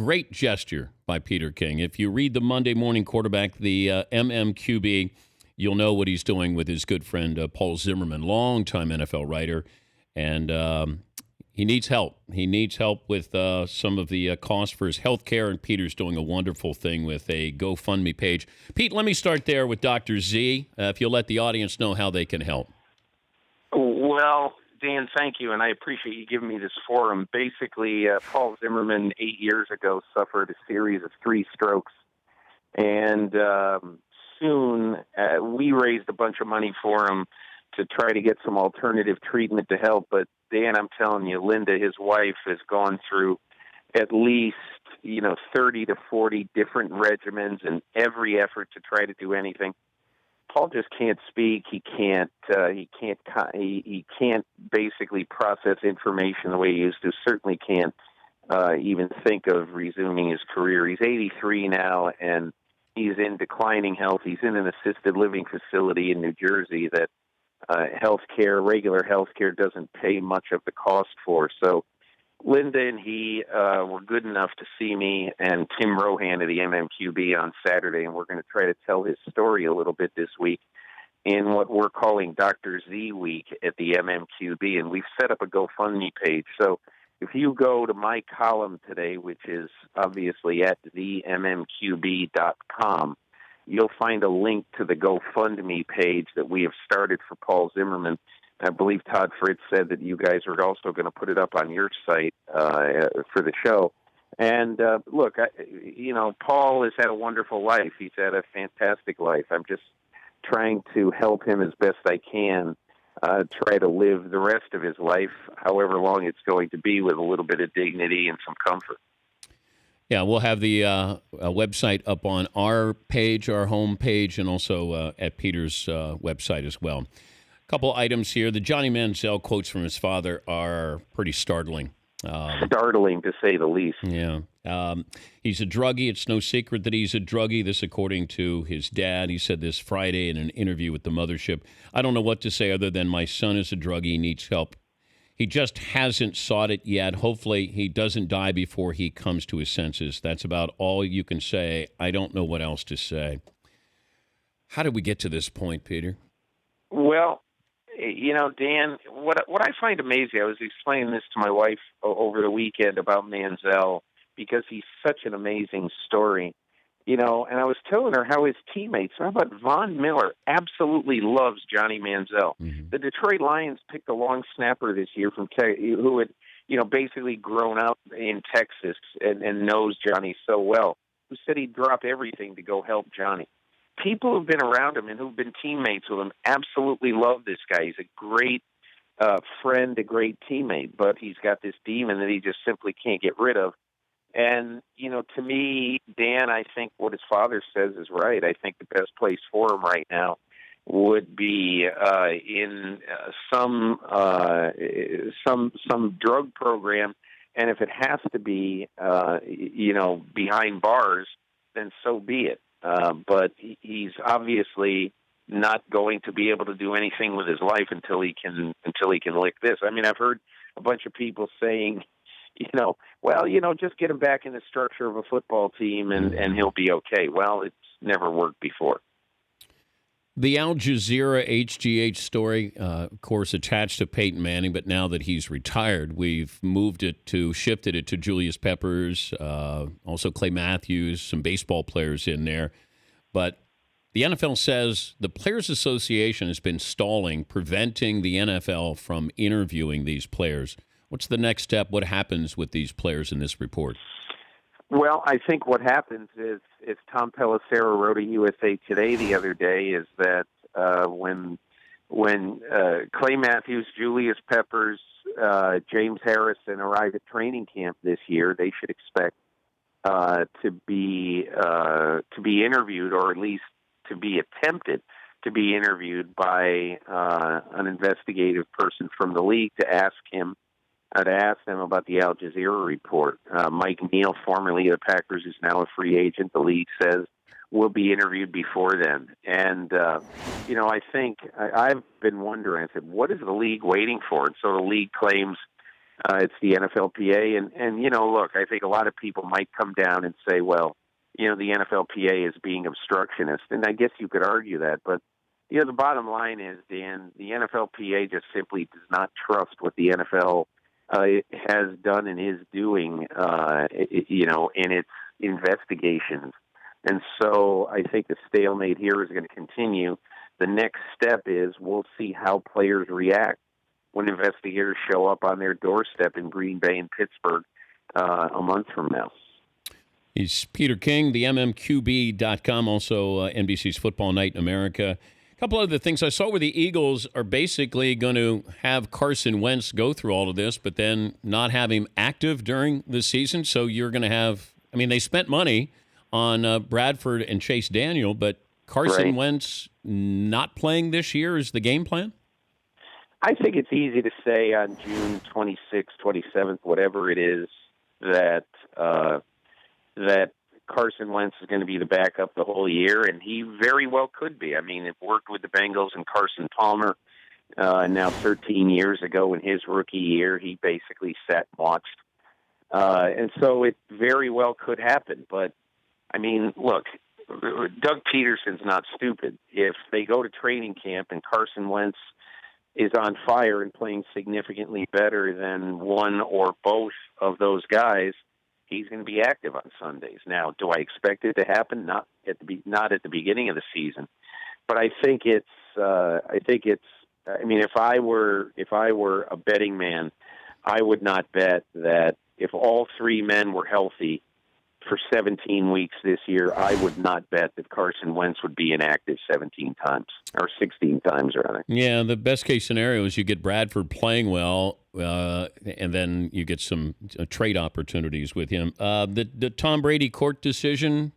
great gesture by Peter King. If you read the Monday Morning Quarterback, the MMQB, you'll know what he's doing with his good friend Paul Zimmerman, longtime NFL writer, and he needs help. He needs help with some of the cost for his health care, and Peter's doing a wonderful thing with a GoFundMe page. Pete, let me start there with Dr. Z, if you'll let the audience know how they can help. Well, Dan, thank you, and I appreciate you giving me this forum. Basically, Paul Zimmerman 8 years ago suffered a series of 3 strokes, and soon we raised a bunch of money for him to try to get some alternative treatment to help. But Dan, I'm telling you, Linda, his wife, has gone through at least 30 to 40 different regimens and every effort to try to do anything. Paul just can't speak. He can't basically process information the way he used to. Certainly can't even think of resuming his career. He's 83 now, and he's in declining health. He's in an assisted living facility in New Jersey that regular health care doesn't pay much of the cost for. So Linda and he were good enough to see me and Tim Rohan of the MMQB on Saturday, and we're going to try to tell his story a little bit this week in what we're calling Dr. Z Week at the MMQB, and we've set up a GoFundMe page. So if you go to my column today, which is obviously at themmqb.com, you'll find a link to the GoFundMe page that we have started for Paul Zimmerman. I believe Todd Fritz said that you guys are also going to put it up on your site for the show. And look, Paul has had a wonderful life. He's had a fantastic life. I'm just trying to help him as best I can, try to live the rest of his life, however long it's going to be, with a little bit of dignity and some comfort. Yeah, we'll have the website up on our page, our home page, and also at Peter's website as well. A couple items here. The Johnny Manziel quotes from his father are pretty startling. Startling, to say the least. Yeah. He's a druggie. It's no secret that he's a druggie. This according to his dad. He said this Friday in an interview with the mothership. I don't know what to say other than my son is a druggie. He needs help. He just hasn't sought it yet. Hopefully he doesn't die before he comes to his senses. That's about all you can say. I don't know what else to say. How did we get to this point, Peter? Well, Dan, what I find amazing, I was explaining this to my wife over the weekend about Manziel, because he's such an amazing story, and I was telling her how his teammates, how about Von Miller, absolutely loves Johnny Manziel. Mm-hmm. The Detroit Lions picked a long snapper this year who had, basically grown up in Texas and knows Johnny so well, who said he'd drop everything to go help Johnny. People who've been around him and who've been teammates with him absolutely love this guy. He's a great friend, a great teammate, but he's got this demon that he just simply can't get rid of. And, to me, Dan, I think what his father says is right. I think the best place for him right now would be in some drug program. And if it has to be, behind bars, then so be it. But he's obviously not going to be able to do anything with his life until he can lick this. I mean, I've heard a bunch of people saying, just get him back in the structure of a football team and he'll be okay. Well, it's never worked before. The Al Jazeera HGH story, of course, attached to Peyton Manning, but now that he's retired, we've shifted it to Julius Peppers, also Clay Matthews, some baseball players in there. But the NFL says the Players Association has been stalling, preventing the NFL from interviewing these players. What's the next step? What happens with these players in this report? Well, I think what happens is Tom Pelissero wrote a USA Today the other day, is that when Clay Matthews, Julius Peppers, James Harrison arrive at training camp this year, they should expect to be interviewed, or at least to be attempted to be interviewed by an investigative person from the league to ask them about the Al Jazeera report. Mike Neal, formerly of the Packers, is now a free agent. The league says will be interviewed before then. And, I think I've been wondering, I said, what is the league waiting for? And so the league claims It's the NFLPA, and look, I think a lot of people might come down and say, well, the NFLPA is being obstructionist, and I guess you could argue that, but the bottom line is, Dan, the NFLPA just simply does not trust what the NFL has done and is doing, in its investigations. And so I think the stalemate here is going to continue. The next step is we'll see how players react when investigators show up on their doorstep in Green Bay and Pittsburgh a month from now. He's Peter King, the MMQB.com, also NBC's Football Night in America. A couple other things I saw where the Eagles are basically going to have Carson Wentz go through all of this, but then not have him active during the season. So you're going to have, they spent money on Bradford and Chase Daniel, but Carson Wentz not playing this year is the game plan? I think it's easy to say on June 26th, 27th, whatever it is, that Carson Wentz is going to be the backup the whole year, and he very well could be. It worked with the Bengals and Carson Palmer now 13 years ago in his rookie year. He basically sat and watched. And so it very well could happen. But, look, Doug Peterson's not stupid. If they go to training camp and Carson Wentz is on fire and playing significantly better than one or both of those guys, he's going to be active on Sundays. Now, do I expect it to happen? Not at the beginning of the season, but I think it's. If I were a betting man, I would not bet that if all three men were healthy for 17 weeks this year, I would not bet that Carson Wentz would be inactive 17 times or 16 times, rather. Yeah, the best case scenario is you get Bradford playing well, and then you get some trade opportunities with him. The Tom Brady court decision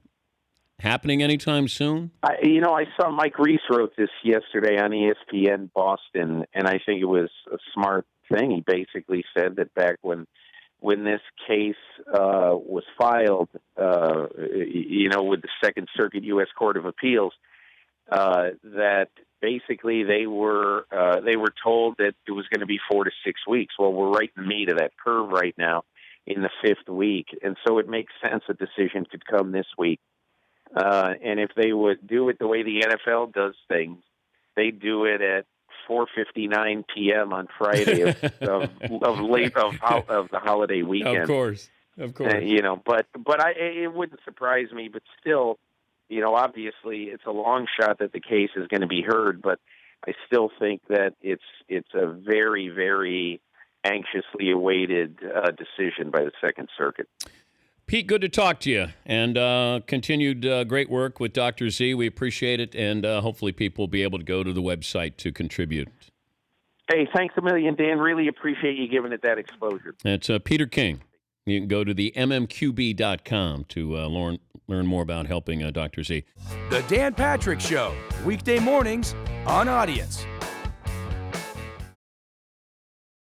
happening anytime soon? I saw Mike Reese wrote this yesterday on ESPN Boston, and I think it was a smart thing. He basically said that back when this case was filed, with the Second Circuit U.S. Court of Appeals, that basically they were told that it was going to be 4 to 6 weeks. Well, we're right in the meat of that curve right now in the 5th week, and so it makes sense a decision could come this week. And if they would do it the way the NFL does things, they do it at 4:59 p.m. on Friday of the holiday weekend. Of course. But it wouldn't surprise me. But still, obviously it's a long shot that the case is going to be heard. But I still think that it's a very, very anxiously awaited decision by the Second Circuit. Pete, good to talk to you, and continued great work with Dr. Z. We appreciate it, and hopefully people will be able to go to the website to contribute. Hey, thanks a million, Dan. Really appreciate you giving it that exposure. It's Peter King. You can go to the MMQB.com to learn more about helping Dr. Z. The Dan Patrick Show, weekday mornings on Audience.